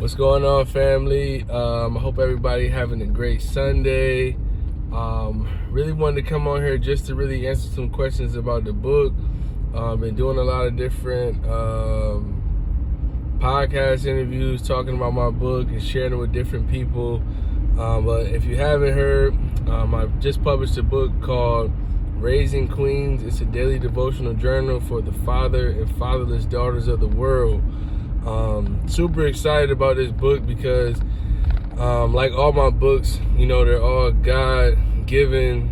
What's going on, family? I hope everybody having a great Sunday. Really wanted to come on here just to really answer some questions about the book. Been doing a lot of different podcast interviews talking about my book and sharing it with different people. But if you haven't heard, I just published a book called Raising Queens. It's a daily devotional journal for the father and fatherless daughters of the world. Super excited about this book because like all my books, they're all God-given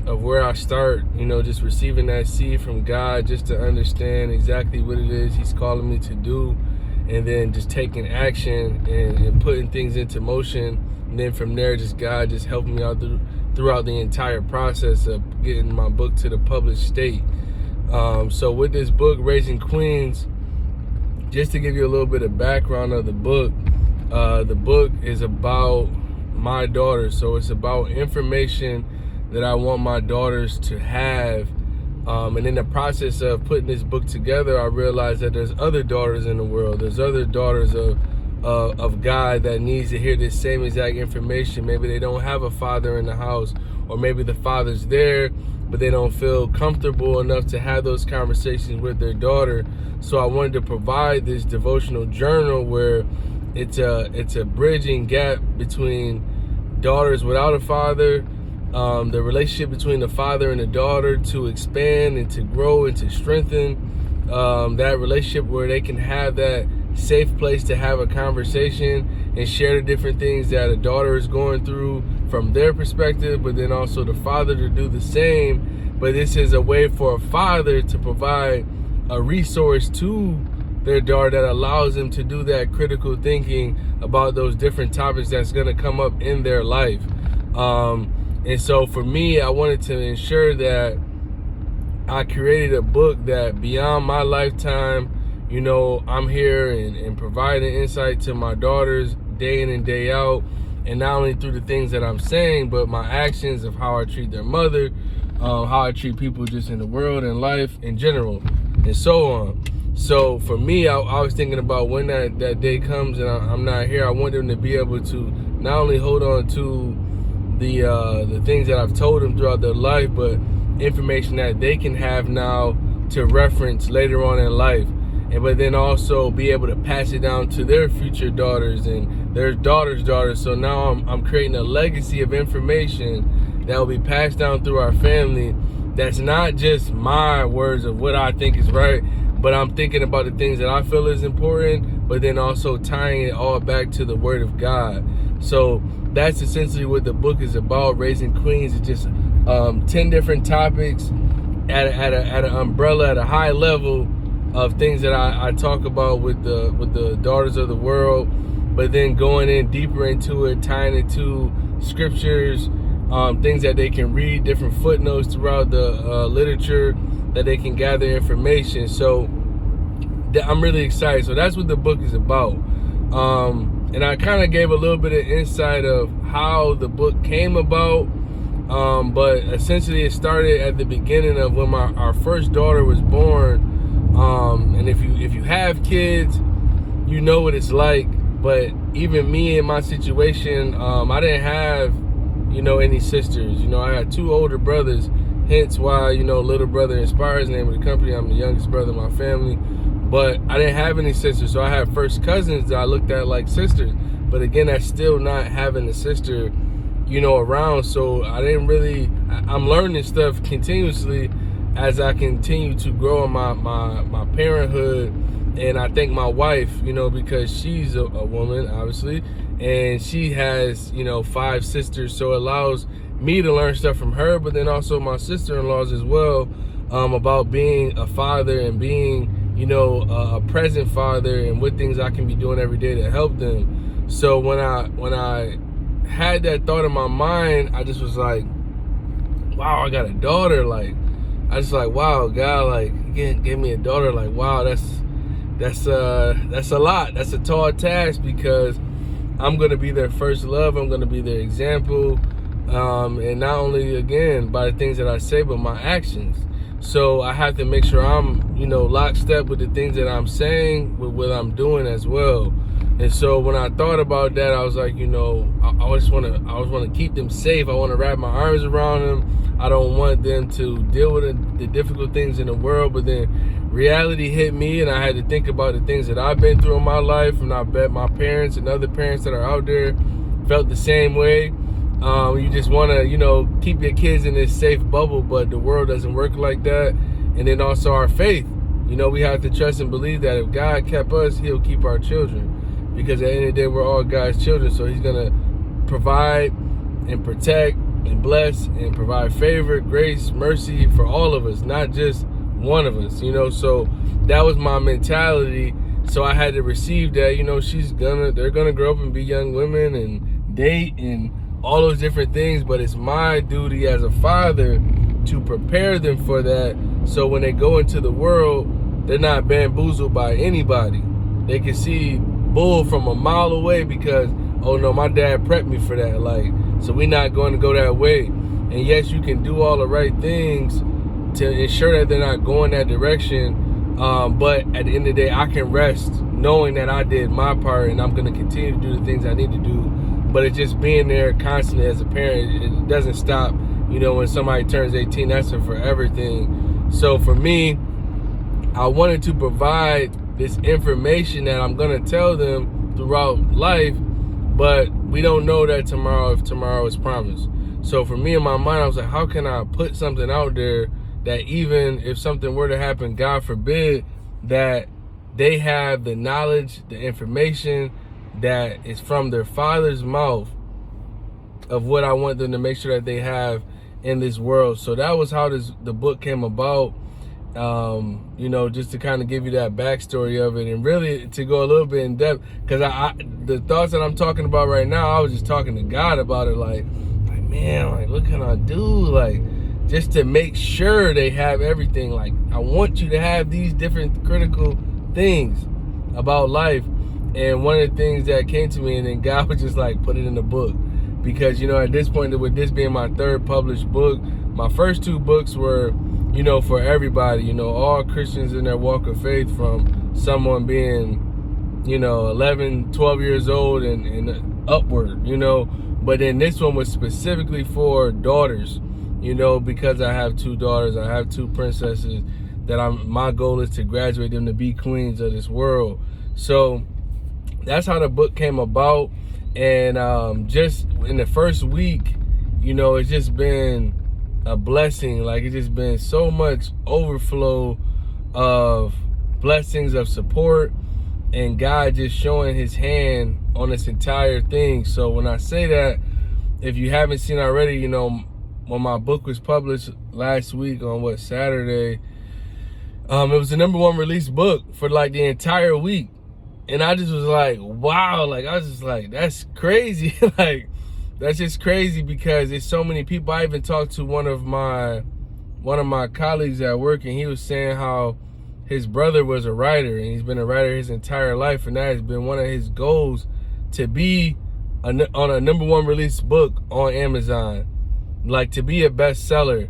of where I start, just receiving that seed from God just to understand exactly what it is He's calling me to do, and then just taking action and putting things into motion. And then from there, just God just helping me out throughout the entire process of getting my book to the published state. So with this book, Raising Queens, just to give you a little bit of background of the book is about my daughters. So it's about information that I want my daughters to have. And in the process of putting this book together, I realized that there's other daughters in the world. There's other daughters of God that needs to hear this same exact information. Maybe they don't have a father in the house, or maybe the father's there, but they don't feel comfortable enough to have those conversations with their daughter. So I wanted to provide this devotional journal where it's a bridging gap between daughters without a father, the relationship between the father and the daughter, to expand and to grow and to strengthen that relationship, where they can have that safe place to have a conversation and share the different things that a daughter is going through from their perspective, but then also the father to do the same. But this is a way for a father to provide a resource to their daughter that allows them to do that critical thinking about those different topics that's going to come up in their life. And so for me, I wanted to ensure that I created a book that beyond my lifetime, I'm here and providing insight to my daughters day in and day out. And not only through the things that I'm saying, but my actions of how I treat their mother, how I treat people just in the world and life in general, and so on. So for me, I was thinking about when that day comes and I'm not here, I want them to be able to not only hold on to the things that I've told them throughout their life, but information that they can have now to reference later on in life. But then also be able to pass it down to their future daughters and their daughters' daughters. So now I'm creating a legacy of information that will be passed down through our family. That's not just my words of what I think is right, but I'm thinking about the things that I feel is important, but then also tying it all back to the Word of God. So that's essentially what the book is about. Raising Queens is just 10 different topics at an umbrella, at a high level of things that I talk about with the daughters of the world, but then going in deeper into it, tying it to scriptures, things that they can read, different footnotes throughout the literature that they can gather information. So I'm really excited. So that's what the book is about. And I kind of gave a little bit of insight of how the book came about. But essentially it started at the beginning of when our first daughter was born. And if you have kids, you know what it's like. But even me in my situation, I didn't have, any sisters. I had two older brothers, hence why, Little Brother Inspires, the name of the company. I'm the youngest brother in my family. But I didn't have any sisters, so I had first cousins that I looked at like sisters. But again, that's still not having a sister, around. So I didn't really, I'm learning stuff continuously as I continue to grow in my parenthood. And I thank my wife, because she's a woman, obviously, and she has, 5 sisters. So it allows me to learn stuff from her, but then also my sister-in-laws as well, about being a father and being, a present father, and what things I can be doing every day to help them. So when I had that thought in my mind, I just was like, wow, I got a daughter. Like, I just like, wow, God, like, gave me a daughter. Like, wow, that's a lot. That's a tall task, because I'm gonna be their first love. I'm gonna be their example, and not only again by the things that I say, but my actions. So I have to make sure I'm, lockstep with the things that I'm saying, with what I'm doing as well. And so when I thought about that, I was like, you know, I just want to keep them safe. I want to wrap my arms around them. I don't want them to deal with the difficult things in the world. But then reality hit me, and I had to think about the things that I've been through in my life. And I bet my parents and other parents that are out there felt the same way. You just want to, you know, keep your kids in this safe bubble, but the world doesn't work like that. And then also our faith. You know, we have to trust and believe that if God kept us, he'll keep our children. Because at the end of the day, we're all God's children. So he's going to provide and protect and bless and provide favor, grace, mercy for all of us, not just one of us, you know. So that was my mentality. So I had to receive that, you know, they're going to grow up and be young women and date and all those different things. But it's my duty as a father to prepare them for that. So when they go into the world, they're not bamboozled by anybody. They can see bull from a mile away because, oh no, my dad prepped me for that. Like, so we're not going to go that way. And yes, you can do all the right things to ensure that they're not going that direction. But at the end of the day, I can rest knowing that I did my part and I'm going to continue to do the things I need to do. But it's just being there constantly as a parent. It doesn't stop. You know, when somebody turns 18, that's a forever thing. So for me, I wanted to provide this information that I'm going to tell them throughout life, but we don't know that tomorrow, if tomorrow is promised. So for me in my mind, I was like, how can I put something out there that even if something were to happen, God forbid, that they have the knowledge, the information that is from their father's mouth of what I want them to make sure that they have in this world. So that was how the book came about. You know, just to kind of give you that backstory of it, and really to go a little bit in depth, because the thoughts that I'm talking about right now, I was just talking to God about it, like man, like what can I do, like just to make sure they have everything. Like, I want you to have these different critical things about life. And one of the things that came to me, and then God was just like, put it in the book, because, you know, at this point, with this being my third published book, my first two books were, you know, for everybody, you know, all Christians in their walk of faith, from someone being, you know, 11, 12 years old and upward, you know. But then this one was specifically for daughters, you know, because I have two daughters, I have two princesses that my goal is to graduate them to be queens of this world. So that's how the book came about. And just in the first week, you know, it's just been a blessing. Like, it's just been so much overflow of blessings, of support, and God just showing his hand on this entire thing. So when I say that, if you haven't seen already, you know, when my book was published last week on Saturday, it was the #1 release book for like the entire week. And I just was like, wow, like, I was just like, that's crazy. Like, that's just crazy, because there's so many people. I even talked to one of my colleagues at work, and he was saying how his brother was a writer, and he's been a writer his entire life, and that has been one of his goals, to be on a #1 release book on Amazon, like to be a bestseller.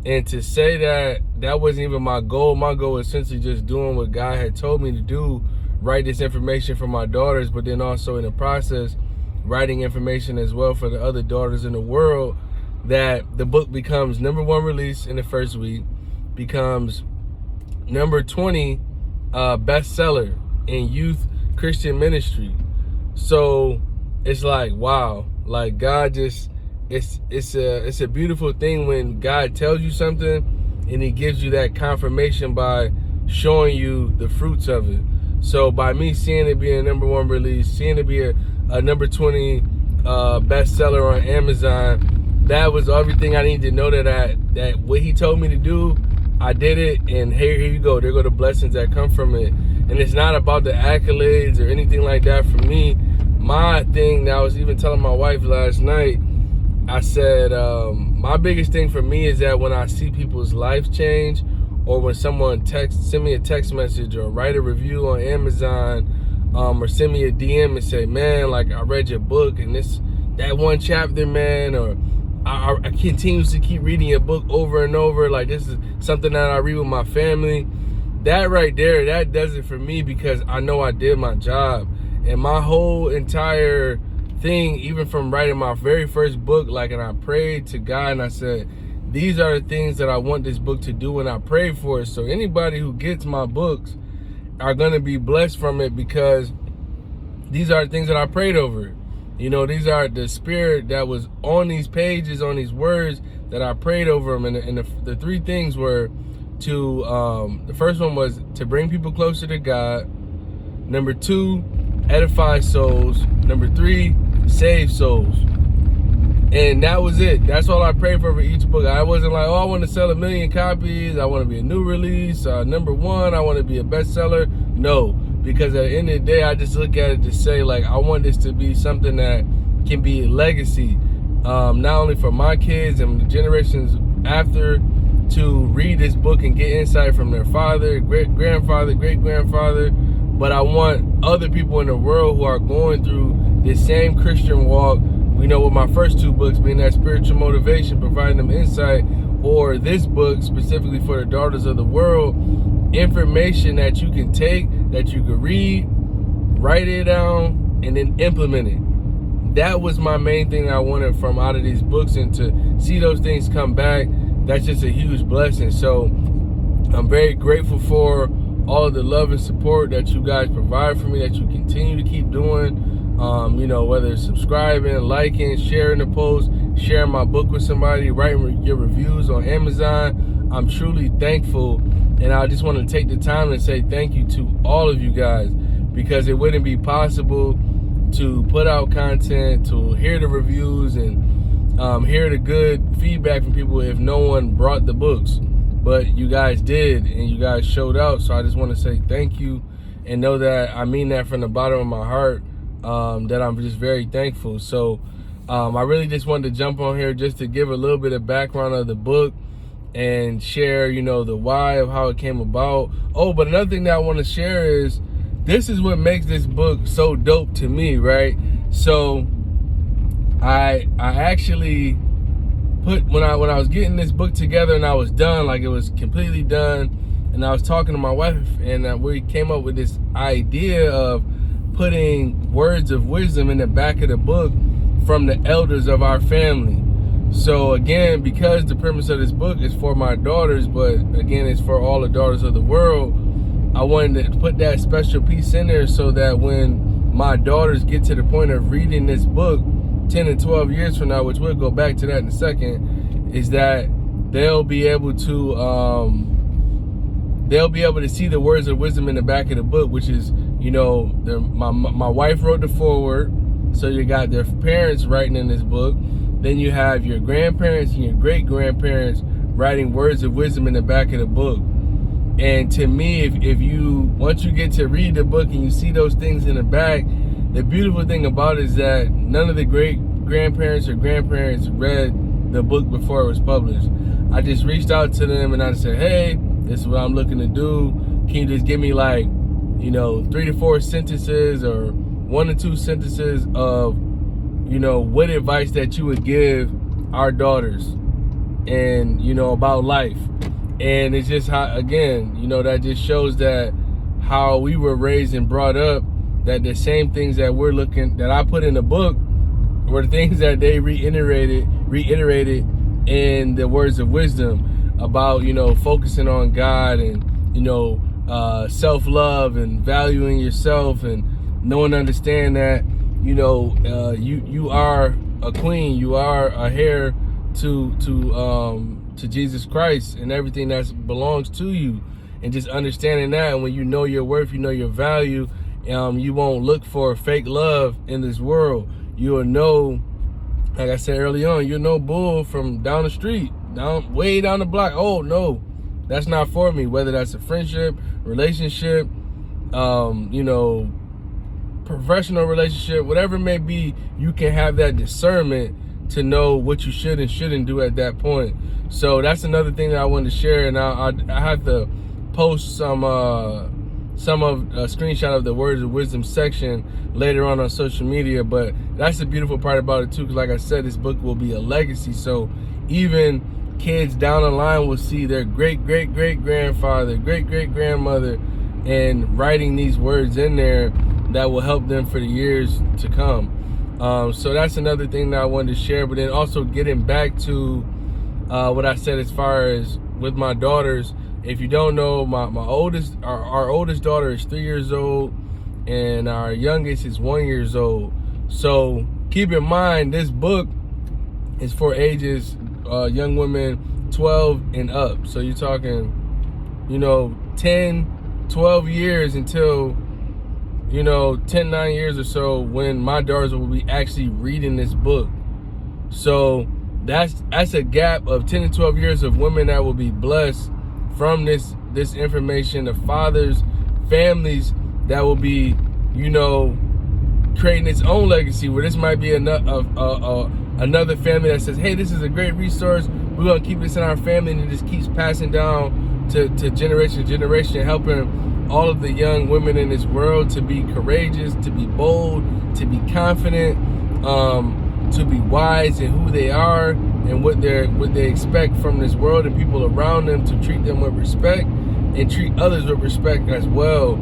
And to say that wasn't even my goal. My goal was essentially just doing what God had told me to do, write this information for my daughters, but then also in the process writing information as well for the other daughters in the world, that the book becomes #1 release in the first week, becomes number 20 bestseller in youth Christian ministry. So it's like, wow, like God just, it's a beautiful thing when God tells you something and he gives you that confirmation by showing you the fruits of it. So by me seeing it be a #1 release, seeing it be a number 20 bestseller on Amazon, that was everything I needed to know, that what he told me to do, I did it, and here you go. There go the blessings that come from it. And it's not about the accolades or anything like that for me. My thing that I was even telling my wife last night, I said, my biggest thing for me is that when I see people's lives change, or when someone send me a text message or write a review on Amazon, or send me a DM and say, man, like, I read your book and that one chapter, man, or I continuously keep reading your book over and over, like this is something that I read with my family. That right there, that does it for me, because I know I did my job. And my whole entire thing, even from writing my very first book, like, and I prayed to God and I said, these are the things that I want this book to do, and I prayed for it. So anybody who gets my books are going to be blessed from it, because these are the things that I prayed over. You know, these are the spirit that was on these pages, on these words that I prayed over them. And the three things were to, the first one was to bring people closer to God. Number two, edify souls. Number three, save souls. And that was it. That's all I prayed for each book. I wasn't like, oh, I want to sell 1 million copies. I want to be a new release. Number one, I want to be a bestseller. No, because at the end of the day, I just look at it to say, like, I want this to be something that can be a legacy, not only for my kids and the generations after, to read this book and get insight from their father, great-grandfather, great-grandfather, but I want other people in the world who are going through this same Christian walk, you know, with my first two books being that spiritual motivation, providing them insight, or this book specifically for the daughters of the world, information that you can take, that you can read, write it down, and then implement it. That was my main thing I wanted from out of these books, and to see those things come back, that's just a huge blessing. So I'm very grateful for all of the love and support that you guys provide for me, that you continue to keep doing. You know, whether it's subscribing, liking, sharing the post, sharing my book with somebody, writing your reviews on Amazon. I'm truly thankful, and I just want to take the time to say thank you to all of you guys, because it wouldn't be possible to put out content, to hear the reviews, and hear the good feedback from people if no one brought the books. But you guys did, and you guys showed out, so I just want to say thank you, and know that I mean that from the bottom of my heart. That I'm just very thankful. So I really just wanted to jump on here just to give a little bit of background of the book and share, you know, the why of how it came about. Oh, but another thing that I want to share is, this is what makes this book so dope to me, right? So I actually put, when I was getting this book together and I was done, like it was completely done, and I was talking to my wife, and we came up with this idea of putting words of wisdom in the back of the book from the elders of our family. So again, because the premise of this book is for my daughters, but again, it's for all the daughters of the world, I wanted to put that special piece in there so that when my daughters get to the point of reading this book 10 and 12 years from now, which we'll go back to that in a second, is that they'll be able to see the words of wisdom in the back of the book, which is, you know, my wife wrote the foreword, so you got their parents writing in this book. Then you have your grandparents and your great-grandparents writing words of wisdom in the back of the book. And to me, once you get to read the book and you see those things in the back, the beautiful thing about it is that none of the great-grandparents or grandparents read the book before it was published. I just reached out to them and I said, hey, this is what I'm looking to do. Can you just give me, like, you know, 3 to 4 sentences or 1 to 2 sentences of, you know, what advice that you would give our daughters, and, you know, about life. And it's just how, again, you know, that just shows that how we were raised and brought up, that the same things that that I put in the book were the things that they reiterated in the words of wisdom about, you know, focusing on God, and, you know, self-love and valuing yourself, and knowing, understand that, you know, you are a queen, you are a heir to Jesus Christ and everything that belongs to you, and just understanding that. And when you know your worth, you know your value, you won't look for fake love in this world. You'll know, like I said early on, you'll know bull from down the street, way down the block. Oh no, that's not for me. Whether that's a friendship, relationship, you know, professional relationship, whatever it may be, you can have that discernment to know what you should and shouldn't do at that point. So that's another thing that I wanted to share, and I have to post some of a screenshot of the words of wisdom section later on social media. But that's the beautiful part about it too, because like I said, this book will be a legacy. So even kids down the line will see their great-great-great-grandfather, great-great-grandmother, and writing these words in there that will help them for the years to come. So that's another thing that I wanted to share. But then also getting back to what I said as far as with my daughters. If you don't know, our oldest daughter is 3 years old, and our youngest is 1 year old. So keep in mind, this book is for ages young women 12 and up. So you're talking, 10, 12 years until 10, 9 years or so, when my daughters will be actually reading this book. So that's a gap of 10 to 12 years of women that will be blessed from this information, of fathers, families that will be, creating its own legacy, where this might be another family that says, hey, this is a great resource, we're going to keep this in our family, and it just keeps passing down to generation to generation, helping all of the young women in this world to be courageous, to be bold, to be confident, to be wise in who they are and what they expect from this world and people around them, to treat them with respect and treat others with respect as well.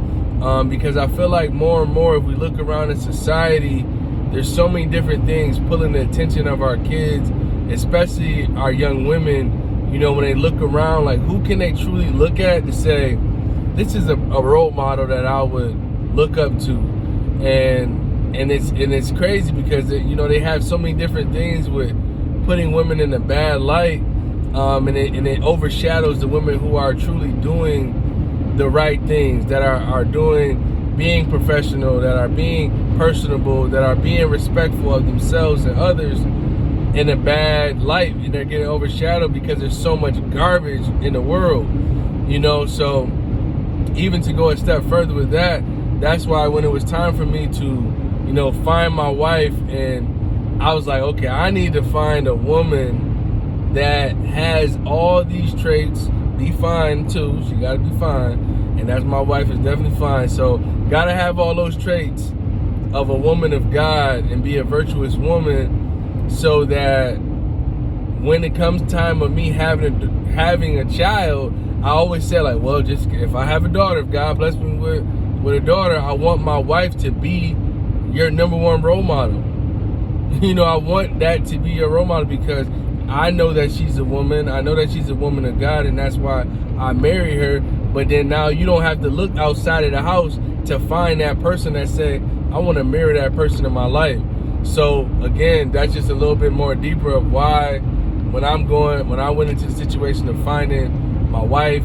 Because I feel like more and more, if we look around in society, there's so many different things pulling the attention of our kids, especially our young women. When they look around, like, who can they truly look at to say, this is a role model that I would look up to? And it's crazy because they have so many different things with putting women in a bad light, and it overshadows the women who are truly doing the right things, that are being professional, that are being personable, that are being respectful of themselves and others, in a bad light. And they're getting overshadowed because there's so much garbage in the world. So even to go a step further with that, that's why when it was time for me to find my wife, and I was like, okay, I need to find a woman that has all these traits, be fine too, she gotta be fine, and that's my wife, is definitely fine. So gotta have all those traits of a woman of God and be a virtuous woman, so that when it comes time of me having a child, I always say, like, well, just if I have a daughter, if God bless me with a daughter, I want my wife to be your number one role model. I want that to be your role model, because I know that she's a woman. I know that she's a woman of God, and that's why I marry her. But then now you don't have to look outside of the house to find that person that say, I want to mirror that person in my life. So again, that's just a little bit more deeper of why when I went into the situation of finding my wife,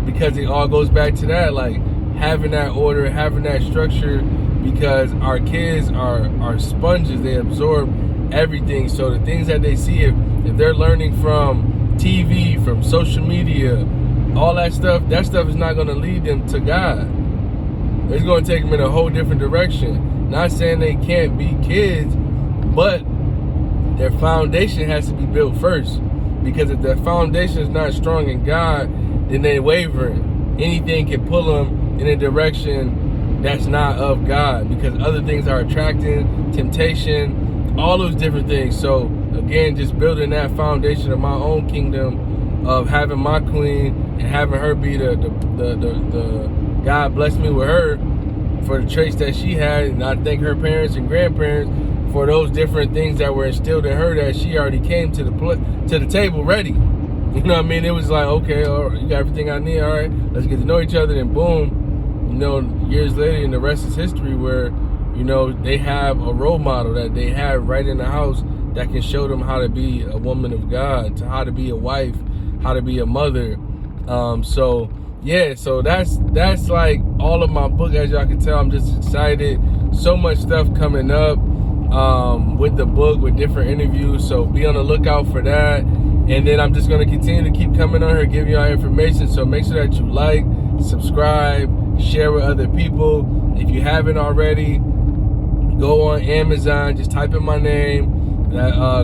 because it all goes back to that, like having that order, having that structure, because our kids are sponges. They absorb everything. So the things that they see, if they're learning from TV, from social media, all that stuff is not going to lead them to God. It's going to take them in a whole different direction. Not saying they can't be kids, but their foundation has to be built first. Because if their foundation is not strong in God, then they're wavering. Anything can pull them in a direction that's not of God, because other things are attracting, temptation, all those different things. So again, just building that foundation of my own kingdom, of having my queen and having her be the God bless me with her for the traits that she had, and I thank her parents and grandparents for those different things that were instilled in her, that she already came to the table ready. You know what I mean? It was like, okay, all right, you got everything I need, all right, let's get to know each other, and boom, years later, and the rest is history, where they have a role model that they have right in the house that can show them how to be a woman of God, to how to be a wife, how to be a mother. So that's like all of my book. As y'all can tell, I'm just excited. So much stuff coming up with the book, with different interviews. So be on the lookout for that. And then I'm just going to continue to keep coming on here, giving y'all information. So make sure that you like, subscribe, share with other people. If you haven't already, go on Amazon, just type in my name,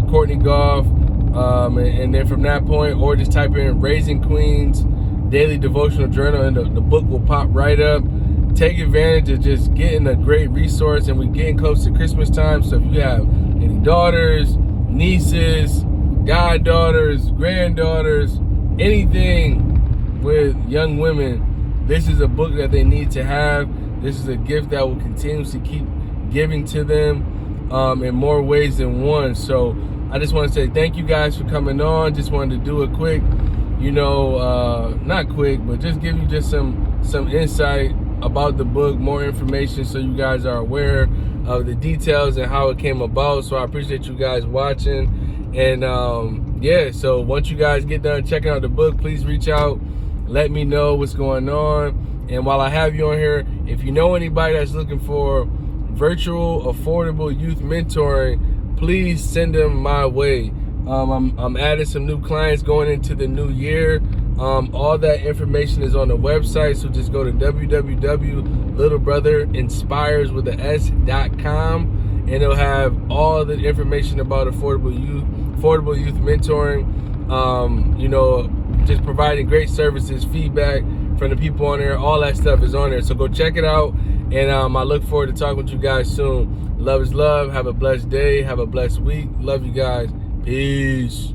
Courtney Goff, and then from that point, or just type in Raising Queens Daily Devotional Journal, and the book will pop right up. Take advantage of just getting a great resource, and we're getting close to Christmas time. So if you have any daughters, nieces, goddaughters, granddaughters, anything with young women, this is a book that they need to have. This is a gift that will continuously keep giving to them in more ways than one. So I just want to say thank you guys for coming on. Just wanted to do a quick, not quick, but just give you just some insight about the book, more information, so you guys are aware of the details and how it came about. So I appreciate you guys watching. And so once you guys get done checking out the book, please reach out, let me know what's going on. And while I have you on here, if you know anybody that's looking for virtual affordable youth mentoring, please send them my way. I'm adding some new clients going into the new year. All that information is on the website, so just go to www.littlebrotherinspires.com, and it'll have all the information about affordable youth mentoring. Just providing great services, feedback from the people on there. All that stuff is on there, so go check it out. And I look forward to talking with you guys soon. Love is love. Have a blessed day. Have a blessed week. Love you guys. Peace.